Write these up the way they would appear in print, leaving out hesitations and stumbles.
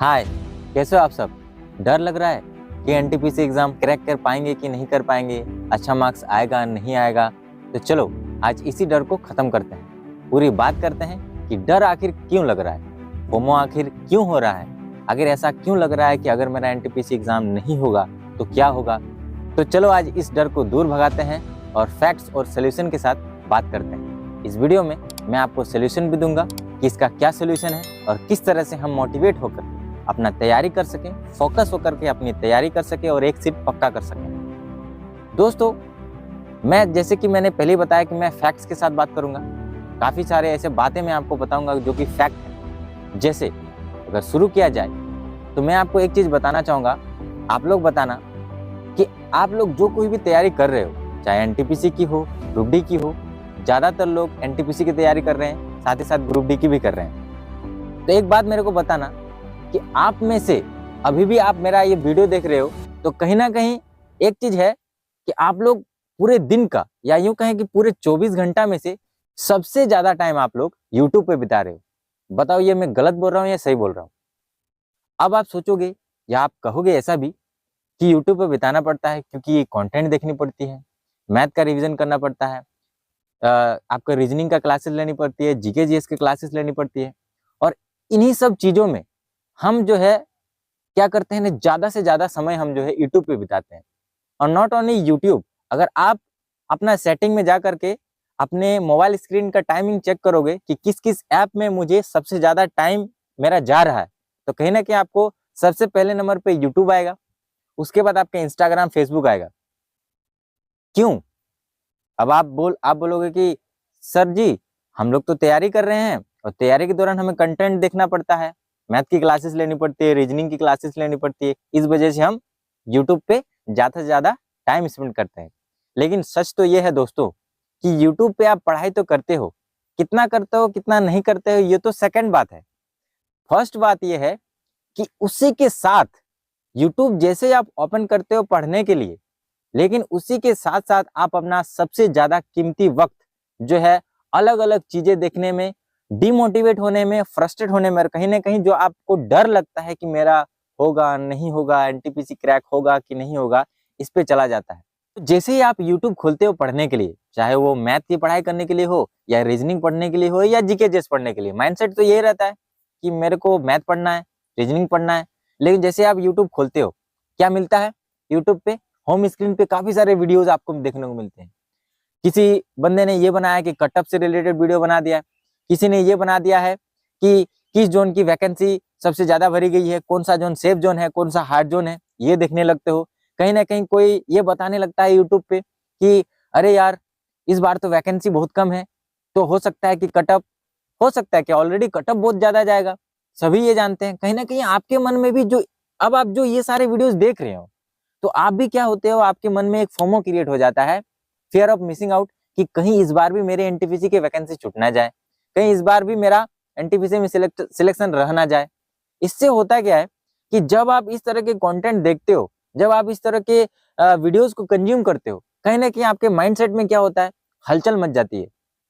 हाय, कैसे हो आप सब। डर लग रहा है कि एनटीपीसी एग्जाम क्रैक कर पाएंगे कि नहीं कर पाएंगे, अच्छा मार्क्स आएगा नहीं आएगा। तो चलो आज इसी डर को खत्म करते हैं, पूरी बात करते हैं कि डर आखिर क्यों लग रहा है, फोमो आखिर क्यों हो रहा है, अगर ऐसा क्यों लग रहा है कि अगर मेरा एनटीपीसी एग्जाम नहीं होगा तो क्या होगा। तो चलो आज इस डर को दूर भगाते हैं और फैक्ट्स और सोल्यूशन के साथ बात करते हैं। इस वीडियो में मैं आपको सोल्यूशन भी दूंगा कि इसका क्या सोल्यूशन है और किस तरह से हम मोटिवेट होकर अपना तैयारी कर सकें, फोकस होकर के अपनी तैयारी कर सकें और एक सीट पक्का कर सकें। दोस्तों, मैं जैसे कि मैंने पहले बताया कि मैं फैक्ट्स के साथ बात करूंगा। काफ़ी सारे ऐसे बातें मैं आपको बताऊंगा जो कि फैक्ट है। जैसे अगर शुरू किया जाए तो मैं आपको एक चीज़ बताना चाहूँगा, आप लोग बताना कि आप लोग जो कोई भी तैयारी कर रहे हो, चाहे एनटीपीसी की हो, ग्रुप डी की हो, ज़्यादातर लोग एनटीपीसी की तैयारी कर रहे हैं, साथ ही साथ ग्रुप डी की भी कर रहे हैं। तो एक बात मेरे को बताना कि आप में से अभी भी आप मेरा ये वीडियो देख रहे हो तो कहीं ना कहीं एक चीज है कि आप लोग पूरे दिन का या यूं कहें कि पूरे 24 घंटा में से सबसे ज्यादा टाइम आप लोग यूट्यूब पे बिता रहे हो। बताओ ये मैं गलत बोल रहा हूँ या सही बोल रहा हूँ। अब आप सोचोगे या आप कहोगे ऐसा भी कि यूट्यूब पे बिताना पड़ता है क्योंकि कंटेंट देखनी पड़ती है, मैथ का रिविजन करना पड़ता है, आपका रीजनिंग का क्लासेस लेनी पड़ती है, जीके जीएस की क्लासेस लेनी पड़ती है। और इन्हीं सब चीजों में हम जो है क्या करते हैं ना, ज्यादा से ज्यादा समय हम जो है यूट्यूब पे बिताते हैं। और नॉट ओनली यूट्यूब, अगर आप अपना सेटिंग में जा करके अपने मोबाइल स्क्रीन का टाइमिंग चेक करोगे कि किस किस ऐप में मुझे सबसे ज्यादा टाइम मेरा जा रहा है, तो कहीं ना कहीं आपको सबसे पहले नंबर पे यूट्यूब आएगा, उसके बाद आपका इंस्टाग्राम फेसबुक आएगा। क्यों? अब आप बोलोगे कि सर जी हम लोग तो तैयारी कर रहे हैं और तैयारी के दौरान हमें कंटेंट देखना पड़ता है, मैथ की क्लासेस लेनी पड़ती है, रीजनिंग की क्लासेस लेनी पड़ती है, इस वजह से हम यूट्यूब पे ज़्यादा से ज़्यादा टाइम स्पेंड करते हैं। लेकिन सच तो ये है दोस्तों कि यूट्यूब पे आप पढ़ाई तो करते हो, कितना करते हो कितना नहीं करते हो ये तो सेकंड बात है। फर्स्ट बात ये है कि उसी के साथ यूट्यूब जैसे आप ओपन करते हो पढ़ने के लिए, लेकिन उसी के साथ साथ आप अपना सबसे ज्यादा कीमती वक्त जो है अलग अलग चीजें देखने में, डिमोटिवेट होने में, फ्रस्ट्रेट होने में, कहीं ना कहीं जो आपको डर लगता है कि मेरा होगा नहीं होगा, एनटीपीसी क्रैक होगा कि नहीं होगा, इस पे चला जाता है। तो जैसे ही आप यूट्यूब खोलते हो पढ़ने के लिए, चाहे वो मैथ की पढ़ाई करने के लिए हो या रीजनिंग पढ़ने के लिए हो या जीके जेस पढ़ने के लिए, माइंडसेट तो यही रहता है कि मेरे को मैथ पढ़ना है, रीजनिंग पढ़ना है। लेकिन जैसे आप यूट्यूब खोलते हो, क्या मिलता है यूट्यूब पे? होम स्क्रीन पे काफी सारे वीडियोस आपको देखने को मिलते हैं। किसी बंदे ने ये बनाया कि कटअप से रिलेटेड वीडियो बना दिया है, किसी ने ये बना दिया है कि किस जोन की वैकेंसी सबसे ज्यादा भरी गई है, कौन सा जोन सेफ जोन है, कौन सा हार्ड जोन है, ये देखने लगते हो। कहीं ना कहीं कोई ये बताने लगता है यूट्यूब पे कि अरे यार इस बार तो वैकेंसी बहुत कम है, तो हो सकता है कि कटअप, हो सकता है कि ऑलरेडी कटअप बहुत ज्यादा जाएगा। सभी ये जानते हैं। कहीं ना कहीं आपके मन में भी जो अब आप जो ये सारे वीडियोस देख रहे हो, तो आप भी क्या होते हो, आपके मन में एक फोमो क्रिएट हो जाता है, फियर ऑफ मिसिंग आउट, कि कहीं इस बार भी मेरे एनटीपीसी की वैकेंसी छूट ना जाए, कहीं इस बार भी मेरा एनटीपीसी में सिलेक्शन रह ना जाए। इससे होता क्या है कि जब आप इस तरह के कंटेंट देखते हो, जब आप इस तरह के वीडियोस को कंज्यूम करते हो, कहीं ना कहीं आपके माइंडसेट में क्या होता है, हलचल मच जाती है।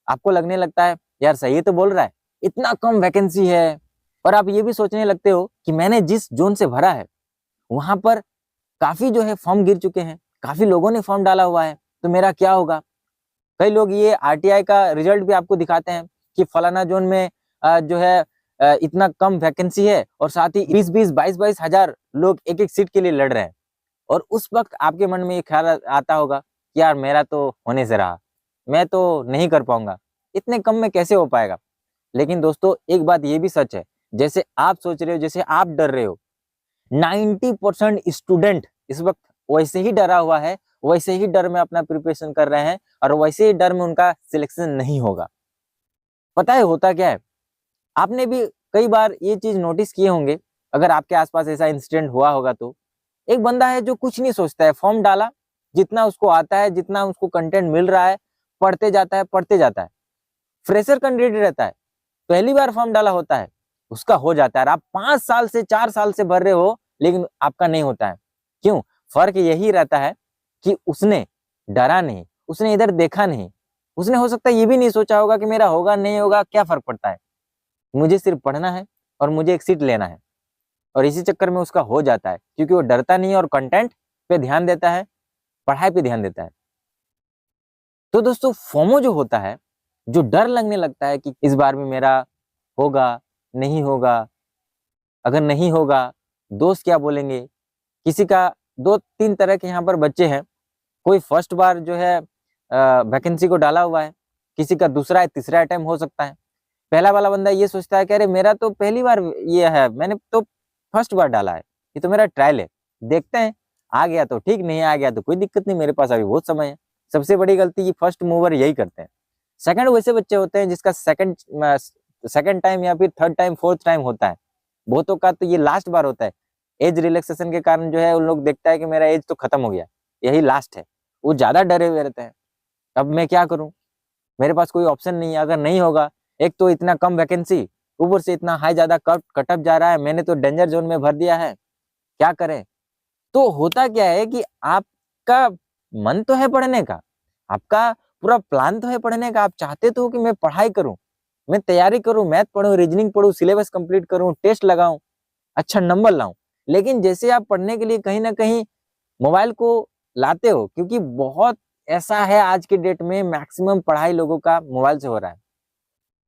आपको लगने लगता है यार सही तो बोल रहा है, इतना कम वैकेंसी है। और आप ये भी सोचने लगते हो कि मैंने जिस जोन से भरा है वहां पर काफी जो है फॉर्म गिर चुके हैं, काफी लोगों ने फॉर्म डाला हुआ है, तो मेरा क्या होगा। कई लोग ये आरटीआई का रिजल्ट भी आपको दिखाते हैं कि फलाना जोन में जो है इतना कम वैकेंसी है और साथ ही 20-20, 22-22 हजार लोग एक एक सीट के लिए लड़ रहे हैं। और उस वक्त आपके मन में ये ख्याल आता होगा कि यार मेरा तो होने से रहा, मैं तो नहीं कर पाऊंगा, इतने कम में कैसे हो पाएगा। लेकिन दोस्तों एक बात ये भी सच है, जैसे आप सोच रहे हो, जैसे आप डर रहे हो, 90% स्टूडेंट इस वक्त वैसे ही डरा हुआ है, वैसे ही डर में अपना प्रिपरेशन कर रहे हैं और वैसे ही डर में उनका सिलेक्शन नहीं होगा। पता है होता क्या है, आपने भी कई बार ये चीज नोटिस किए होंगे, अगर आपके आसपास ऐसा इंसिडेंट हुआ होगा तो एक बंदा है जो कुछ नहीं सोचता है, फॉर्म डाला, जितना उसको आता है, जितना उसको कंटेंट मिल रहा है, पढ़ते जाता है पढ़ते जाता है। फ्रेशर कैंडिडेट रहता है, पहली बार फॉर्म डाला होता है, उसका हो जाता है। आप 5 साल से 4 साल से भर रहे हो लेकिन आपका नहीं होता है। क्यों? फर्क यही रहता है कि उसने डरा नहीं, उसने इधर देखा नहीं, उसने हो सकता है ये भी नहीं सोचा होगा कि मेरा होगा नहीं होगा क्या फर्क पड़ता है, मुझे सिर्फ पढ़ना है और मुझे एक सीट लेना है। और इसी चक्कर में उसका हो जाता है, क्योंकि वो डरता नहीं है और कंटेंट पे ध्यान देता है, पढ़ाई पे ध्यान देता है। तो दोस्तों फोमो जो होता है, जो डर लगने लगता है कि इस बार भी मेरा होगा, नहीं होगा, अगर नहीं होगा दोस्त क्या बोलेंगे। किसी का 2-3 तरह के यहाँ पर बच्चे हैं, कोई फर्स्ट बार जो है वैकेंसी को डाला हुआ है, किसी का दूसरा या तीसरा अटेम्प्ट हो सकता है। पहला वाला बंदा ये सोचता है कि अरे मेरा तो पहली बार ये है, मैंने तो फर्स्ट बार डाला है, ये तो मेरा ट्रायल है, देखते हैं, आ गया तो ठीक, नहीं आ गया तो कोई दिक्कत नहीं, मेरे पास अभी बहुत समय है। सबसे बड़ी गलती ये फर्स्ट मूवर यही करते हैं। सेकंड वैसे बच्चे होते हैं जिसका सेकंड टाइम या फिर थर्ड टाइम, फोर्थ टाइम होता है, बहुतों का तो ये लास्ट बार होता है। एज रिलैक्सेशन के कारण जो है उन लोग देखता है कि मेरा एज तो खत्म हो गया, यही लास्ट है, वो ज्यादा डरे हुए रहते हैं। अब मैं क्या करूं, मेरे पास कोई ऑप्शन नहीं है, अगर नहीं होगा, एक तो इतना कम वैकेंसी, ऊपर से इतना हाई ज्यादा कटअप जा रहा है, मैंने तो डेंजर जोन में भर दिया है, क्या करें। तो होता क्या है कि आपका मन तो है पढ़ने का, आपका पूरा प्लान तो है पढ़ने का, आप चाहते तो हो कि मैं पढ़ाई करूं, मैं तैयारी करूं, मैथ पढूं, रीजनिंग पढूं, सिलेबस कंप्लीट करूं, टेस्ट लगाऊं, अच्छा नंबर लाऊं। लेकिन जैसे आप पढ़ने के लिए कहीं ना कहीं मोबाइल को लाते हो, क्योंकि बहुत ऐसा है आज के डेट में, मैक्सिमम पढ़ाई लोगों का मोबाइल से हो रहा है,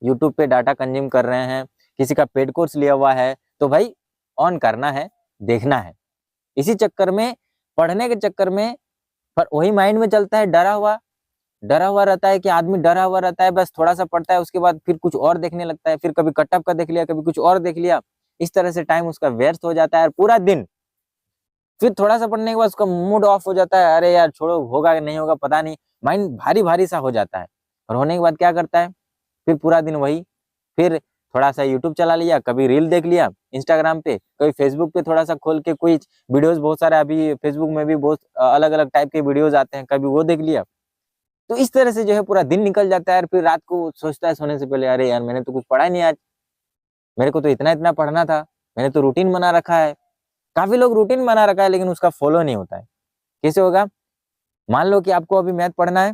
यूट्यूब पे डाटा कंज्यूम कर रहे हैं, किसी का पेड कोर्स लिया हुआ है, तो भाई ऑन करना है, देखना है। इसी चक्कर में, पढ़ने के चक्कर में, पर वही माइंड में चलता है, डरा हुआ रहता है कि आदमी डरा हुआ रहता है, बस थोड़ा सा पढ़ता है, उसके बाद फिर कुछ और देखने लगता है, फिर कभी कटअप का देख लिया, कभी कुछ और देख लिया, इस तरह से टाइम उसका व्यर्थ हो जाता है। और पूरा दिन फिर थोड़ा सा पढ़ने के बाद उसका मूड ऑफ हो जाता है, अरे यार छोड़ो, होगा कि नहीं होगा पता नहीं, माइंड भारी भारी सा हो जाता है। और होने के बाद क्या करता है, फिर पूरा दिन वही, फिर थोड़ा सा यूट्यूब चला लिया, कभी रील देख लिया इंस्टाग्राम पे, कभी फेसबुक पे थोड़ा सा खोल के कोई वीडियोस, बहुत सारे अभी फेसबुक में भी बहुत अलग अलग टाइप के वीडियोस आते हैं, कभी वो देख लिया। तो इस तरह से जो है पूरा दिन निकल जाता है। और फिर रात को सोचता है सोने से पहले, अरे यार मैंने तो कुछ पढ़ा ही नहीं आज, मेरे को तो इतना इतना पढ़ना था, मैंने तो रूटीन बना रखा है। काफी लोग रूटीन बना रखा है लेकिन उसका फॉलो नहीं होता है। कैसे होगा, मान लो कि आपको अभी मैथ पढ़ना है,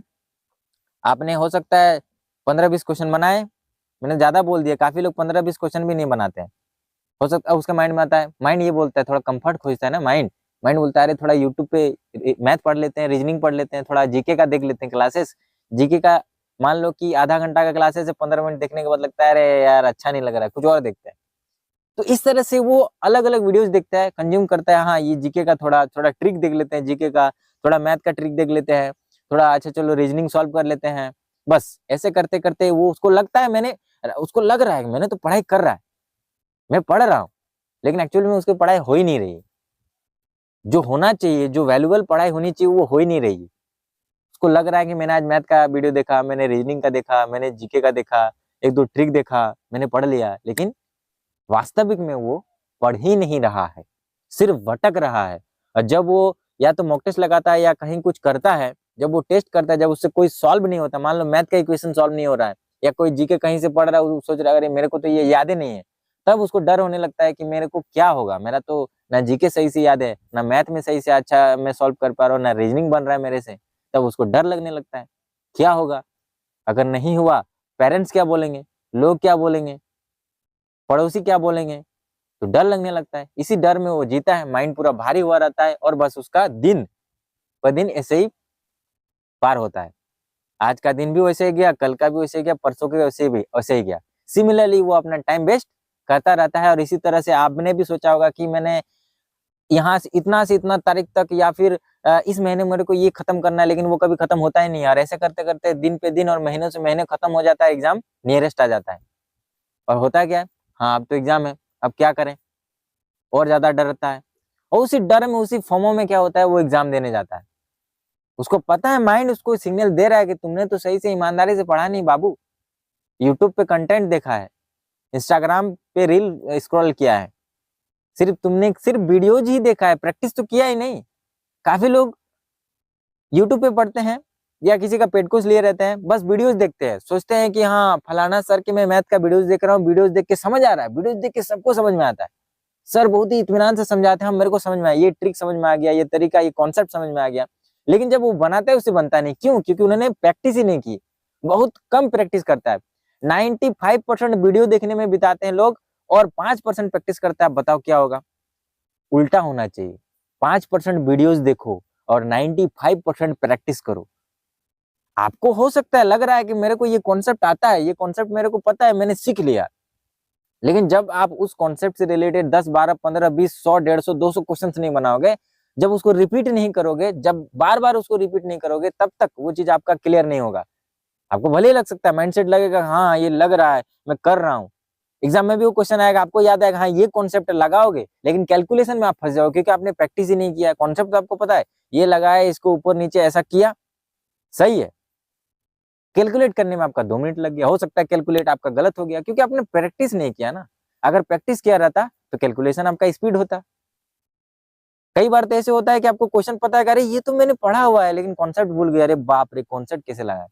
आपने हो सकता है 15-20 क्वेश्चन बनाए, मैंने ज्यादा बोल दिया, काफी लोग 15-20 क्वेश्चन भी नहीं बनाते हैं। हो सकता है उसके माइंड में आता है, माइंड ये बोलता है, थोड़ा कंफर्ट खोजता है ना माइंड, माइंड बोलता है अरे थोड़ा यूट्यूब पे मैथ पढ़ लेते हैं, रीजनिंग पढ़ लेते हैं, थोड़ा जीके का देख लेते हैं क्लासेस। जीके का मान लो कि आधा घंटा का क्लासेस है, 15 मिनट देखने के बाद लगता है अरे यार अच्छा नहीं लग रहा है, कुछ और देखते हैं। तो इस तरह से वो अलग अलग वीडियोस देखता है, कंज्यूम करता है, हाँ ये जीके का थोड़ा थोड़ा ट्रिक देख लेते हैं, जीके का थोड़ा मैथ का ट्रिक देख लेते हैं, थोड़ा अच्छा चलो रीजनिंग सॉल्व कर लेते हैं। बस ऐसे करते करते वो, उसको लगता है मैंने, उसको लग रहा है मैंने तो पढ़ाई कर रहा है, मैं पढ़ रहा हूँ, लेकिन एक्चुअली में उसकी पढ़ाई हो ही नहीं रही। जो होना चाहिए, जो वैल्यूएबल पढ़ाई होनी चाहिए वो हो ही नहीं रही। उसको लग रहा है कि मैंने आज मैथ का वीडियो देखा, मैंने रीजनिंग का देखा, मैंने जीके का देखा, एक दो ट्रिक देखा, मैंने पढ़ लिया, लेकिन वास्तविक में वो पढ़ ही नहीं रहा है, सिर्फ भटक रहा है। और जब वो या तो मॉक टेस्ट लगाता है या कहीं कुछ करता है, जब वो टेस्ट करता है, जब उससे कोई सॉल्व नहीं होता, मान लो मैथ का इक्वेशन सॉल्व नहीं हो रहा है, या कोई जीके कहीं से पढ़ रहा है, वो सोच रहा है अरे मेरे को तो ये याद ही नहीं है, तब उसको डर होने लगता है कि मेरे को क्या होगा, मेरा तो ना जीके सही से याद है, ना मैथ में सही से अच्छा मैं सॉल्व कर पा रहा हूँ, ना रीजनिंग बन रहा है मेरे से। तब उसको डर लगने लगता है, क्या होगा अगर नहीं हुआ, पेरेंट्स क्या बोलेंगे, लोग क्या बोलेंगे, पड़ोसी क्या बोलेंगे, तो डर लगने लगता है। इसी डर में वो जीता है, माइंड पूरा भारी हुआ रहता है, और बस उसका दिन ब दिन ऐसे ही पार होता है। आज का दिन भी वैसे ही गया, कल का भी वैसे ही गया, परसों के वैसे ही गया। सिमिलरली वो अपना टाइम वेस्ट करता रहता है। और इसी तरह से आपने भी सोचा होगा कि मैंने यहाँ से इतना तारीख तक, या फिर इस महीने मेरे को ये खत्म करना है, लेकिन वो कभी खत्म होता ही नहीं यार। ऐसे करते करते दिन पे दिन और महीनों से महीने खत्म हो जाता है, एग्जाम नियरेस्ट आ जाता है। और होता क्या है, हाँ अब तो एग्जाम है, अब क्या करें, और ज्यादा डर रहता है। और उसी डर में, उसी फोमो में क्या होता है, वो एग्जाम देने जाता है। उसको पता है, माइंड उसको सिग्नल दे रहा है कि तुमने तो सही से ईमानदारी से पढ़ा नहीं बाबू, यूट्यूब पे कंटेंट देखा है, इंस्टाग्राम पे रील स्क्रॉल किया है, सिर्फ तुमने सिर्फ वीडियोज ही देखा है, प्रैक्टिस तो किया ही नहीं। काफी लोग यूट्यूब पे पढ़ते हैं या किसी का पेड कोर्स लिए रहते हैं, बस वीडियोस देखते हैं, सोचते हैं कि हाँ फलाना सर के मैं मैथ का वीडियोस देख रहा हूँ, वीडियोस देख के समझ आ रहा है, वीडियोस देख के सबको समझ में आता है, सर बहुत ही इत्मीनान से समझाते हैं, हम मेरे को समझ में आया, ये ट्रिक समझ में आ गया, ये तरीका, ये कॉन्सेप्ट समझ में आ गया। लेकिन जब वो बनाता है उसे बनता नहीं, क्यों? क्योंकि उन्होंने प्रैक्टिस ही नहीं की, बहुत कम प्रैक्टिस करता है। 95% वीडियो देखने में बिताते हैं लोग और 5% प्रैक्टिस करता है। बताओ क्या होगा? उल्टा होना चाहिए। 5% वीडियोस देखो और 95% प्रैक्टिस करो। आपको हो सकता है लग रहा है कि मेरे को ये कॉन्सेप्ट आता है, ये कॉन्सेप्ट मेरे को पता है, मैंने सीख लिया, लेकिन जब आप उस कॉन्सेप्ट से रिलेटेड 10, 12, 15, 20, 100, 150, 200 क्वेश्चंस नहीं बनाओगे, जब उसको रिपीट नहीं करोगे, जब बार बार उसको रिपीट नहीं करोगे, तब तक वो चीज आपका क्लियर नहीं होगा। आपको भले ही लग सकता है, माइंडसेट लगेगा हाँ ये लग रहा है, मैं कर रहा हूँ, एग्जाम में भी वो क्वेश्चन आएगा, आपको याद आएगा हाँ ये कॉन्सेप्ट लगाओगे, लेकिन कैलकुलेशन में आप फंस जाओगे क्योंकि आपने प्रैक्टिस ही नहीं किया। कॉन्सेप्ट तो आपको पता है, ये लगाया, इसको ऊपर नीचे ऐसा किया, सही है। कैलकुलेट करने में आपका 2 मिनट लग गया, हो सकता है कैलकुलेट आपका गलत हो गया क्योंकि आपने प्रैक्टिस नहीं किया ना। अगर प्रैक्टिस किया रहता तो कैलकुलेशन आपका स्पीड होता। कई बार तो ऐसे होता है कि आपको क्वेश्चन पता है, अरे ये तो मैंने पढ़ा हुआ है लेकिन कॉन्सेप्ट भूल गया, अरे बाप रे कॉन्सेप्ट कैसे लगाए,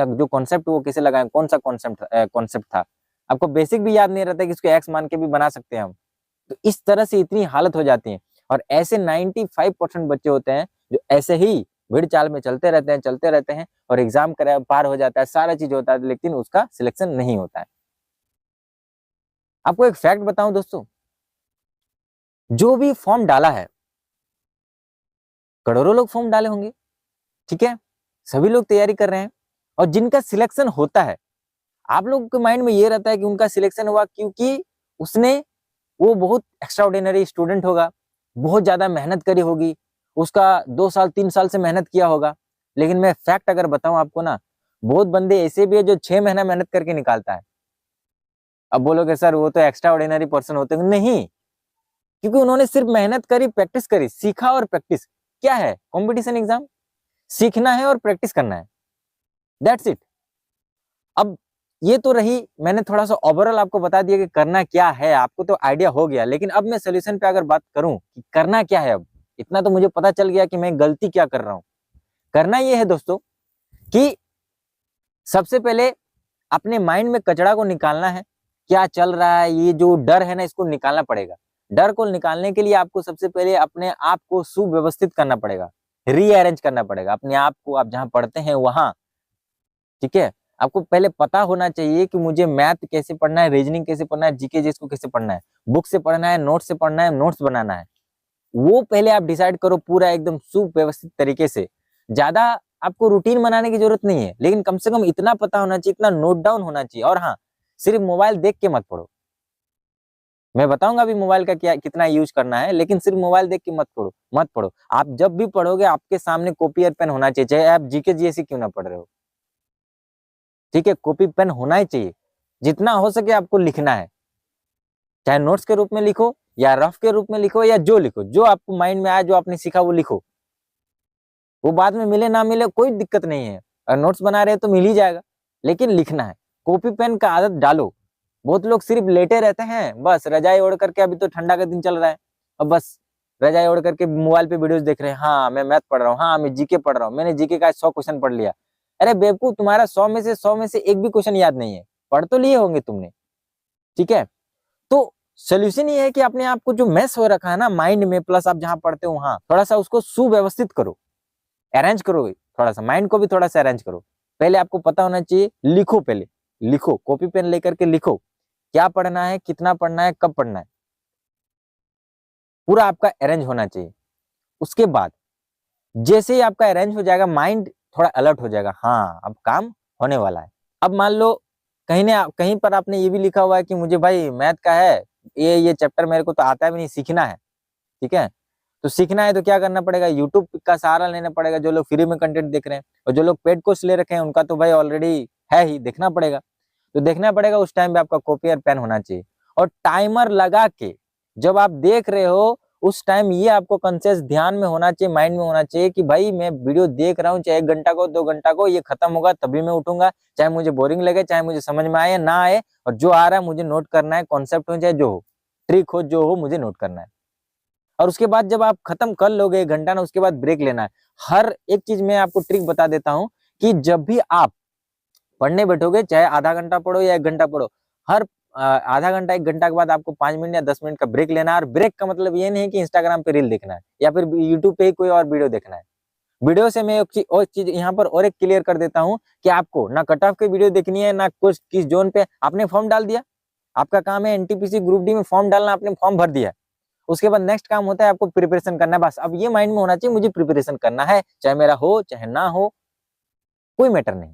जो कॉन्सेप्ट वो कैसे लगाए, कौन सा कॉन्सेप्ट था, आपको बेसिक भी याद नहीं रहता कि इसको एक्स मान के भी बना सकते हैं हम। तो इस तरह से इतनी हालत हो जाती है। और ऐसे 95% बच्चे होते हैं जो ऐसे ही भीड़ चाल में चलते रहते हैं और एग्जाम पार हो जाता है, सारा चीज होता है, लेकिन उसका सिलेक्शन नहीं होता है। आपको एक फैक्ट बताऊं दोस्तों, जो भी फॉर्म डाला है, करोड़ों लोग फॉर्म डाले होंगे, ठीक है, सभी लोग तैयारी कर रहे हैं, और जिनका सिलेक्शन होता है, आप लोगों के माइंड में ये रहता है कि उनका सिलेक्शन हुआ क्योंकि उसने, वो बहुत एक्स्ट्राऑर्डिनरी स्टूडेंट होगा, बहुत ज्यादा मेहनत करी होगी, उसका 2 साल 3 साल से मेहनत किया होगा। लेकिन मैं फैक्ट अगर बताऊं आपको ना, बहुत बंदे ऐसे भी है जो 6 महीना मेहनत करके निकालता है। अब बोलोगे सर वो तो एक्स्ट्राऑर्डिनरी पर्सन होते हैं, नहीं, क्योंकि उन्होंने सिर्फ मेहनत करी, प्रैक्टिस करी, सीखा और प्रैक्टिस। क्या है कंपटीशन एग्जाम? सीखना है और प्रैक्टिस करना है, दैट्स इट। अब ये तो रही, मैंने थोड़ा सा ओवरऑल आपको बता दिया कि करना क्या है, आपको तो आइडिया हो गया। लेकिन अब मैं सोल्यूशन पे अगर बात करूं कि करना क्या है, अब इतना तो मुझे पता चल गया कि मैं गलती क्या कर रहा हूं। करना ये है दोस्तों कि सबसे पहले अपने माइंड में कचरा को निकालना है, क्या चल रहा है, ये जो डर है ना, इसको निकालना पड़ेगा। डर को निकालने के लिए आपको सबसे पहले अपने आप को सुव्यवस्थित करना पड़ेगा, रीअरेंज करना पड़ेगा अपने आप को, आप जहां पढ़ते हैं वहां, ठीक है। आपको पहले पता होना चाहिए कि मुझे मैथ कैसे पढ़ना है, रीजनिंग कैसे पढ़ना है, जीके जिसको कैसे पढ़ना है, बुक से पढ़ना है, नोट से पढ़ना है, नोट्स बनाना है, वो पहले आप डिसाइड करो पूरा एकदम सुव्यवस्थित तरीके से। ज्यादा आपको रूटीन बनाने की जरूरत नहीं है, लेकिन कम से कम इतना पता होना चाहिए, इतना नोट डाउन होना चाहिए। और हाँ, सिर्फ मोबाइल देख के मत पढ़ो, मैं बताऊंगा अभी मोबाइल का क्या कितना यूज करना है, लेकिन सिर्फ मोबाइल देख के मत पढ़ो। आप जब भी पढ़ोगे आपके सामने कॉपी और पेन होना चाहिए, चाहे आप जीके जीएससी क्यों ना पढ़ रहे हो, ठीक है, कॉपी पेन होना ही चाहिए। जितना हो सके आपको लिखना है, चाहे नोट्स के रूप में लिखो या रफ के रूप में लिखो, या जो लिखो, जो आपको माइंड में आया, जो आपने सीखा वो लिखो। वो बाद में मिले ना मिले कोई दिक्कत नहीं है, और नोट्स बना रहे हैं तो मिल ही जाएगा, लेकिन लिखना है। कॉपी पेन का आदत डालो। बहुत लोग सिर्फ लेटे रहते हैं, बस रजाई ओढ़ करके, अभी तो ठंडा का दिन चल रहा है, अब बस रजाई ओढ़ करके मोबाइल पे वीडियोस देख रहे हैं, हाँ मैं मैथ पढ़ रहा हूँ, हाँ मैं जीके पढ़ रहा हूँ, मैंने जीके का 100 क्वेश्चन पढ़ लिया। अरे बेवकूफ, तुम्हारा 100 में से एक भी क्वेश्चन याद नहीं है, पढ़ तो लिए होंगे तुमने, ठीक है। तो सोल्यूशन ये है कि अपने आप को जो मैस हो रखा है ना माइंड में, प्लस आप जहां पढ़ते हो वहां थोड़ा सा उसको सुव्यवस्थित करो, अरेंज करो, थोड़ा सा माइंड को भी थोड़ा सा अरेंज करो। पहले आपको पता होना चाहिए, लिखो, पहले लिखो, कॉपी पेन लेकर के लिखो, क्या पढ़ना है, कितना पढ़ना है, कब पढ़ना है, पूरा आपका अरेंज होना चाहिए। उसके बाद जैसे ही आपका अरेंज हो जाएगा, माइंड थोड़ा अलर्ट हो जाएगा, हाँ अब काम होने वाला है। अब मान लो कहीं पर आपने ये भी लिखा हुआ है कि मुझे भाई मैथ का है, ये चैप्टर मेरे को तो आता भी नहीं, सीखना है, ठीक है। तो सीखना है तो क्या करना पड़ेगा, यूट्यूब का सहारा लेना पड़ेगा। जो लोग फ्री में कंटेंट देख रहे हैं, और जो लोग पेड कोर्स ले रखे हैं, उनका तो भाई ऑलरेडी है ही, देखना पड़ेगा। तो देखना पड़ेगा, उस टाइम पे आपका कॉपी और पेन होना चाहिए, और टाइमर लगा के जब आप देख रहे हो, उस टाइम ये आपको कॉन्शियस ध्यान में होना चाहिए, माइंड में होना चाहिए कि भाई मैं वीडियो देख रहा हूँ, चाहे 1 घंटा को 2 घंटा को, ये खत्म होगा तभी मैं उठूंगा, चाहे मुझे बोरिंग लगे, चाहे मुझे समझ में आए या ना आए, और जो आ रहा है मुझे नोट करना है, कॉन्सेप्ट हो चाहे जो हो, ट्रिक हो जो हो, मुझे नोट करना है। और उसके बाद जब आप खत्म कर लोगे 1 घंटा ना, उसके बाद ब्रेक लेना है। हर एक चीज में आपको ट्रिक बता देता हूँ कि जब भी आप पढ़ने बैठोगे, चाहे आधा घंटा पढ़ो या 1 घंटा पढ़ो, हर आधा घंटा 1 घंटा के बाद आपको 5 मिनट या 10 मिनट का ब्रेक लेना है। और ब्रेक का मतलब ये नहीं कि इंस्टाग्राम पे रील देखना है या फिर यूट्यूब पे ही कोई और वीडियो देखना है। वीडियो से मैं एक चीज यहाँ पर और एक क्लियर कर देता हूँ कि आपको ना कट ऑफ की वीडियो देखनी है, ना कुछ किस जोन पे। आपने फॉर्म डाल दिया, आपका काम है एनटीपीसी ग्रुप डी में फॉर्म डालना, आपने फॉर्म भर दिया, उसके बाद नेक्स्ट काम होता है आपको प्रिपरेशन करना है। बस अब ये माइंड में होना चाहिए मुझे प्रिपरेशन करना है, चाहे मेरा हो चाहे ना हो, कोई मैटर नहीं।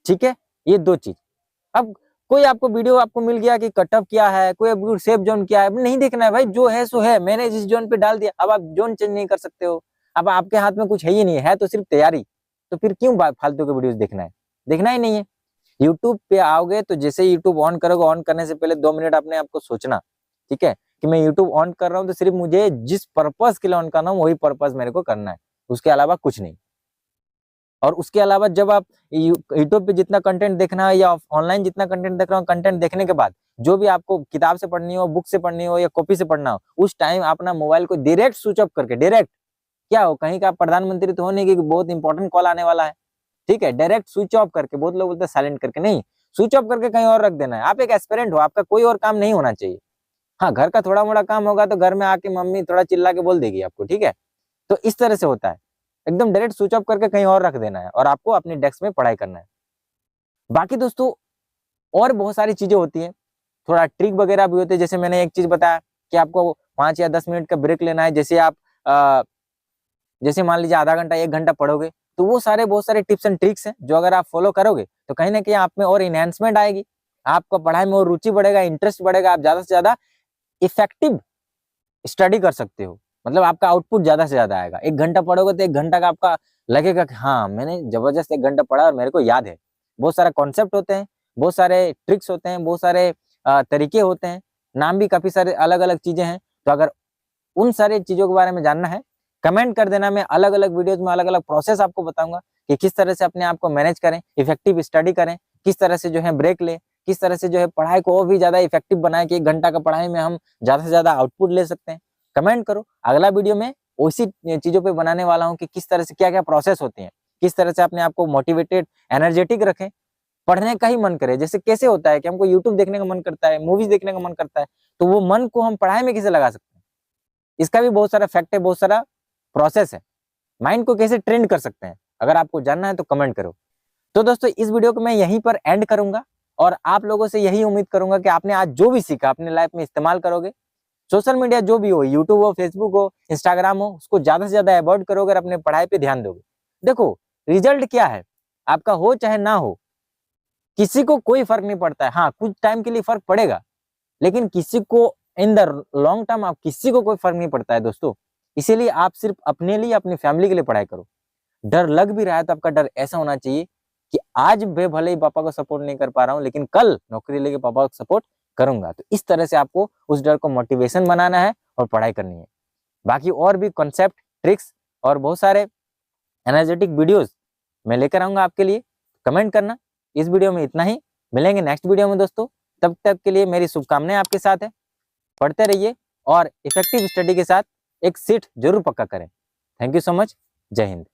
ठीक है, ये 2 चीज। अब कोई आपको वीडियो आपको मिल गया कि कट ऑफ क्या है, कोई सेफ जोन क्या है, नहीं देखना है भाई, जो है सो है। मैंने जिस जोन पे डाल दिया, अब आप जोन चेंज नहीं कर सकते हो। अब आपके हाथ में कुछ है ही नहीं है तो सिर्फ तैयारी, तो फिर क्यों फालतू के वीडियोस देखना है, देखना ही नहीं है। यूट्यूब पे आओगे तो जैसे यूट्यूब ऑन करोगे, ऑन करने से पहले 2 मिनट अपने आपको सोचना, ठीक है, कि मैं यूट्यूब ऑन कर रहा हूँ तो सिर्फ मुझे जिस पर्पज के लिए ऑन करना हूँ वही पर्पज मेरे को करना है, उसके अलावा कुछ नहीं। और उसके अलावा जब आप यूट्यूब पे जितना कंटेंट देखना है या ऑनलाइन जितना कंटेंट देख रहा हो, कंटेंट देखने के बाद जो भी आपको किताब से पढ़नी हो, बुक से पढ़नी हो या कॉपी से पढ़ना हो, उस टाइम अपना मोबाइल को डायरेक्ट स्विच ऑफ करके, डायरेक्ट क्या हो, कहीं का प्रधानमंत्री तो होने की बहुत इंपॉर्टेंट कॉल आने वाला है, ठीक है, डायरेक्ट स्विच ऑफ करके, बहुत लोग बोलते हैं साइलेंट करके, नहीं, स्विच ऑफ करके कहीं और रख देना है। आप एक एस्पिरेंट हो, आपका कोई और काम नहीं होना चाहिए। हाँ, घर का थोड़ा मोड़ा काम होगा तो घर में आके मम्मी थोड़ा चिल्ला के बोल देगी आपको, ठीक है, तो इस तरह से होता है। एकदम डायरेक्ट स्विच ऑफ करके कहीं और रख देना है और आपको अपनी डेस्क में पढ़ाई करना है। बाकी दोस्तों और बहुत सारी चीजें होती हैं, थोड़ा ट्रिक वगैरह भी होते हैं। जैसे मैंने एक चीज बताया कि आपको 5 या 10 मिनट का ब्रेक लेना है। जैसे आप जैसे मान लीजिए आधा घंटा 1 घंटा पढ़ोगे, तो वो सारे बहुत सारे टिप्स एंड ट्रिक्स हैं जो अगर आप फॉलो करोगे तो कहीं ना कहीं आप में और इनहेंसमेंट आएगी, आपका पढ़ाई में और रुचि बढ़ेगा, इंटरेस्ट बढ़ेगा, आप ज्यादा से ज्यादा इफेक्टिव स्टडी कर सकते हो। मतलब आपका आउटपुट ज्यादा से ज्यादा आएगा। 1 घंटा पढ़ोगे तो 1 घंटा का आपका लगेगा कि हाँ मैंने जबरदस्त 1 घंटा पढ़ा और मेरे को याद है। बहुत सारे कॉन्सेप्ट होते हैं, बहुत सारे ट्रिक्स होते हैं, बहुत सारे तरीके होते हैं, नाम भी काफी सारे अलग अलग चीजें हैं। तो अगर उन सारी चीजों के बारे में जानना है, कमेंट कर देना। मैं अलग अलग वीडियोज में अलग अलग प्रोसेस आपको बताऊंगा कि किस तरह से अपने आप को मैनेज करें, इफेक्टिव स्टडी करें, किस तरह से जो है ब्रेक ले, किस तरह से जो है पढ़ाई को और भी ज्यादा इफेक्टिव बनाए कि 1 घंटा का पढ़ाई में हम ज्यादा से ज्यादा आउटपुट ले सकते हैं। कमेंट करो, अगला वीडियो में उसी चीजों पे बनाने वाला हूँ कि किस तरह से क्या क्या प्रोसेस होती हैं, किस तरह से अपने आप को मोटिवेटेड एनर्जेटिक रखें, पढ़ने का ही मन करे। जैसे कैसे होता है कि हमको यूट्यूब देखने का मन करता है, मूवीज देखने का मन करता है, तो वो मन को हम पढ़ाई में कैसे लगा सकते हैं, इसका भी बहुत सारा फैक्ट है, बहुत सारा प्रोसेस है। माइंड को कैसे ट्रेंड कर सकते हैं, अगर आपको जानना है तो कमेंट करो। तो दोस्तों इस वीडियो को मैं यहीं पर एंड करूंगा और आप लोगों से यही उम्मीद करूंगा कि आपने आज जो भी सीखा अपने लाइफ में इस्तेमाल करोगे। सोशल मीडिया जो भी हो, यूट्यूब हो, फेसबुक हो, इंस्टाग्राम हो, उसको ज्यादा से ज्यादा अवॉइड करोगे और अपने पढ़ाई पे ध्यान दोगे। देखो रिजल्ट क्या है, आपका हो चाहे ना हो, किसी को कोई फर्क नहीं पड़ता है। हाँ कुछ टाइम के लिए फर्क पड़ेगा, लेकिन किसी को इन द लॉन्ग टर्म आप किसी को कोई फर्क नहीं पड़ता है दोस्तों। इसीलिए आप सिर्फ अपने लिए, अपनी फैमिली के लिए पढ़ाई करो। डर लग भी रहा है तो आपका डर ऐसा होना चाहिए कि आज मैं भले ही पापा को सपोर्ट नहीं कर पा रहा हूँ, लेकिन कल नौकरी लेके पापा को सपोर्ट करूंगा। तो इस तरह से आपको उस डर को मोटिवेशन बनाना है और पढ़ाई करनी है। बाकी और भी कॉन्सेप्ट, ट्रिक्स और बहुत सारे एनर्जेटिक वीडियोस मैं लेकर आऊंगा आपके लिए। कमेंट करना। इस वीडियो में इतना ही, मिलेंगे नेक्स्ट वीडियो में दोस्तों। तब तक के लिए मेरी शुभकामनाएं आपके साथ है। पढ़ते रहिए और इफेक्टिव स्टडी के साथ एक सीट जरूर पक्का करें। Thank you so much. जय हिंद।